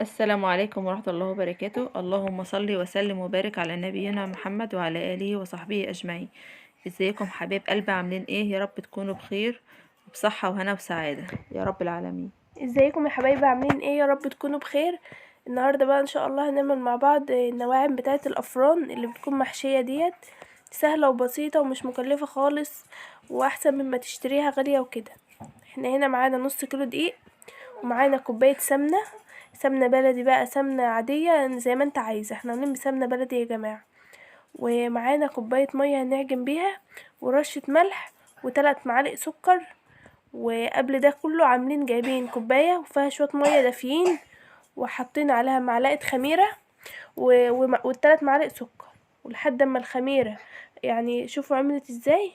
السلام عليكم ورحمة الله وبركاته. اللهم صل وسلم وبارك على نبينا محمد وعلى آله وصحبه أجمعين. ازيكم حبايب قلبي؟ عاملين ايه؟ يا رب تكونوا بخير وبصحة وهنا وسعادة يا رب العالمين. ازيكم يا حبايبي؟ عاملين ايه؟ يا رب تكونوا بخير. النهارده بقى ان شاء الله هنعمل مع بعض النواعم بتاعه الافران اللي بتكون محشيه ديت. سهله وبسيطه ومش مكلفه خالص، واحسن مما تشتريها غاليه وكده. احنا هنا معانا نص كيلو دقيق، ومعانا كوبايه سمنه بلدي بقى، سمنه عاديه زي ما انت عايزه، احنا عاملين بسمنه بلدي يا جماعه. ومعانا كوبايه ميه هنعجن بيها، ورشه ملح، و3 معالق سكر. وقبل ده كله عاملين جايبين كوباية وفيها شوية مية دافيين، وحاطين عليها معلقة خميرة و3 معالق سكر. ولحد اما الخميرة يعني شوفوا عملت ازاي،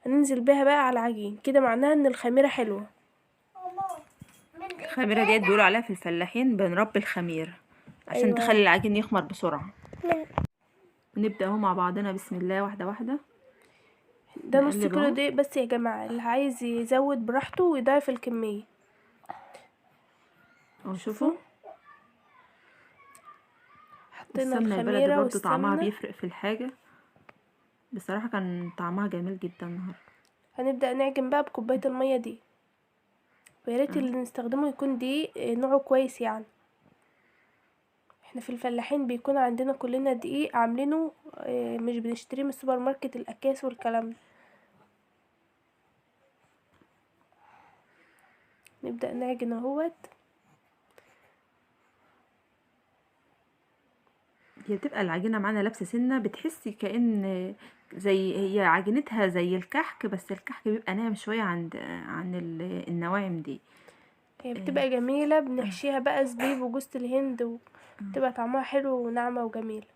هننزل بيها بقى على العجين كده، معناها ان الخميرة حلوة. الخميرة ديت بيقولوا عليها في الفلاحين بنربي الخميرة عشان ايوه. تخلي العجين يخمر بسرعة. نبدأ اهو مع بعضنا، بسم الله، واحدة واحدة. ده نص نقلب كيلو اهو. دقيق بس يا جماعة، اللي عايز يزود براحته ويضاعف الكمية. اهو شوفوا. شوفوا، حطينا السمنة البلدي الخميرة برضو طعمها والسمنة. بيفرق في الحاجة. بصراحة كان طعمها جميل جدا النهاردة. هنبدأ نعجن بقى بكوباية المية دي، وياريت اللي نستخدمه يكون دقيق نوعه كويس يعني. احنا في الفلاحين بيكون عندنا كلنا دقيق عاملينه، مش بنشتريه من السوبر ماركت الاكياس والكلام ده. نبدأ نعجن اهوت. هي بتبقى العجينة معانا لابسة سنة، بتحسي كأن زي هي عجينتها زي الكحك، بس الكحك بيبقى ناعم شوية عن النواعم دي. هي آه، بتبقى جميلة، بنحشيها بقى زبيب وجوز الهند بتبقى طعمها حلو وناعمة وجميلة.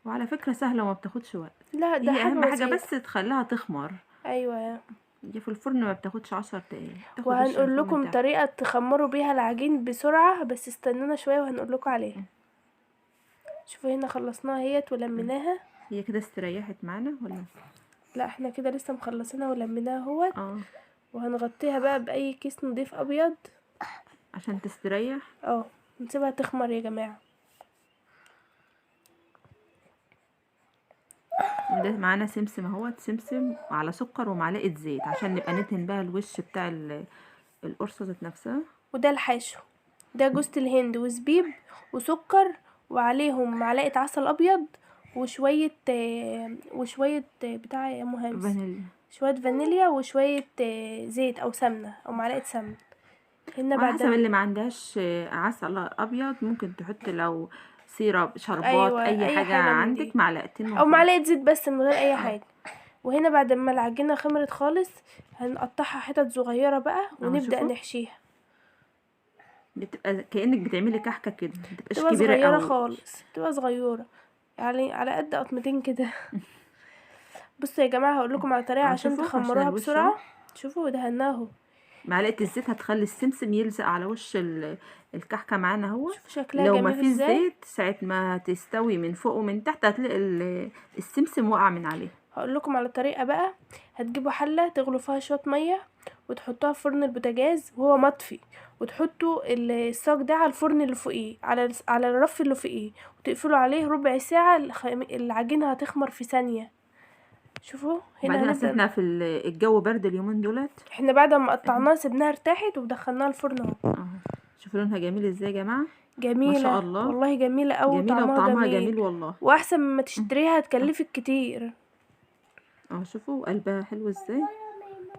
وعلى فكرة سهلة وما بتاخدش وقت. لا، ده هي حاجة أهم حاجة بسيطة. بس تخليها تخمر. ايوه. هي في الفرن ما بتاخدش 10 دقايق، تاخد وش من وهنقول فوق من لكم تحت. طريقة تخمروا بيها العجين بسرعة، بس استنونا شوية وهنقول لكم عليها. شوفوا هنا خلصناها اهيت ولميناها. هي كده استريحت معانا ولا؟ لا، احنا كده لسه مخلصينها ولميناها اهوت. اه، وهنغطيها بقى بأي كيس نضيف ابيض. عشان تستريح. اه، نسيبها تخمر يا جماعة. وده معانا سمسم اهوت، سمسم على سكر ومعلقة زيت عشان نبقى ندهن بقى الوش بتاع القرصة ذات نفسها. وده الحشو، ده جوز الهند وزبيب وسكر، وعليهم معلقة عسل ابيض، وشوية بتاع يا مهمس، فانيليا. شوية فانيليا، وشوية زيت او سمنة او معلقة سمنة. هنا وعلى حسب بعد. اللي ما عندهاش عسل ابيض ممكن تحط، لو سيرب شربات ايوه، اي اي حاجة حاجة من عندك، دي، معلقتين او وخلاص. معلقة زيت بس من غير اي حاجة. وهنا بعد ما العجينة خمرت خالص، هنقطعها حتت صغيرة بقى اهو ونبدأ شوفوا. نحشيها. بتبقى كأنك بتعملي كحكة كده، متبقاش بتبقى كبيرة صغيرة قوي. خالص، بتبقى صغيرة يعني على قد قطمتين كده. بصوا يا جماعة، هقول لكم على طريقة اهو عشان شوفوا عشان تخمروها الوش اهو. بسرعة. شوفوا دهناه اهو. معلقة الزيت هتخلي السمسم يلزق على وش الكحكة معانا اهو. شوفوا شكلها لو ما جميل فيش ازاي. زيت ساعة ما تستوي من فوق ومن تحت هتلاقي السمسم وقع من عليه. هقول لكم على طريقة بقى. هتجيبوا حلة تغلوا فيها شوية مية، وتحطوها في فرن البوتاجاز وهو مطفي، وتحطوا الصاج ده على الفرن اللي فوقيه، على الرف اللي فوقيه، وتقفلوا عليه ربع ساعة. العجينة هتخمر في ثانية. شوفوا هنا وبعدين اصل هنبدأ. احنا في الجو برد اليومين دولت. احنا بعد ما قطعناها سيبناها ارتاحت ودخلناها الفرن اهو. اهو شوفوا لونها جميل ازاي يا جماعة. ما شاء جميلة الله. والله، جميلة اوي جميلة وطعمها وطعمها جميل، جميل والله. واحسن مما تشتريها هتكلفك كتير. اهو شوفوا قلبها حلو ازاي.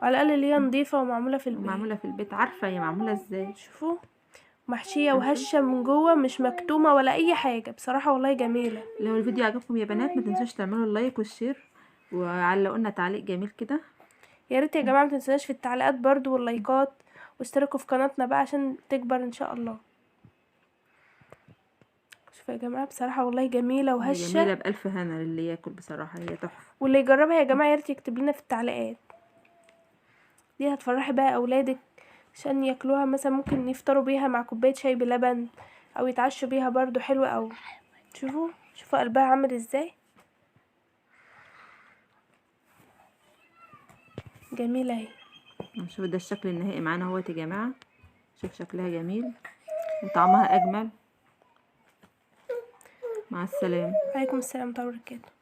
على الاقل اللي هي اهو نضيفة ومعمولة في البيت. ومعمولة في البيت، عارفة هي معمولة ازاي. شوفوا، محشية اهو شوف. وهشة من جوه، مش مكتومة ولا اي حاجة، بصراحة والله جميلة. لو الفيديو عجبكم يا بنات ما تنسوش تعملوا اللايك والشير، وعلقوا لنا تعليق جميل كده. يا ريت يا جماعة متنسوناش في التعليقات برضو واللايكات، واشتركوا في قناتنا بقى عشان تكبر ان شاء الله. شوفوا يا جماعة، بصراحة والله جميلة هي وهشة. جميلة بألف هنا للي ياكل، بصراحة هي تحفة. واللي يجربها يا جماعة يا ريت يكتب لنا في التعليقات. دي هتفرحي بقى اولادك عشان ياكلوها، مثلا ممكن يفطروا بيها مع كوبايه شاي بلبن، او يتعشوا بيها برضو، حلوه قوي. شوفوا قلبها عامل ازاي، جميله اهي. شوفوا ده الشكل النهائي معانا اهوت يا جماعة. شوف شكلها جميل. وطعمها أجمل. مع السلامة. عليكم السلام ورحمة الله وبركاته.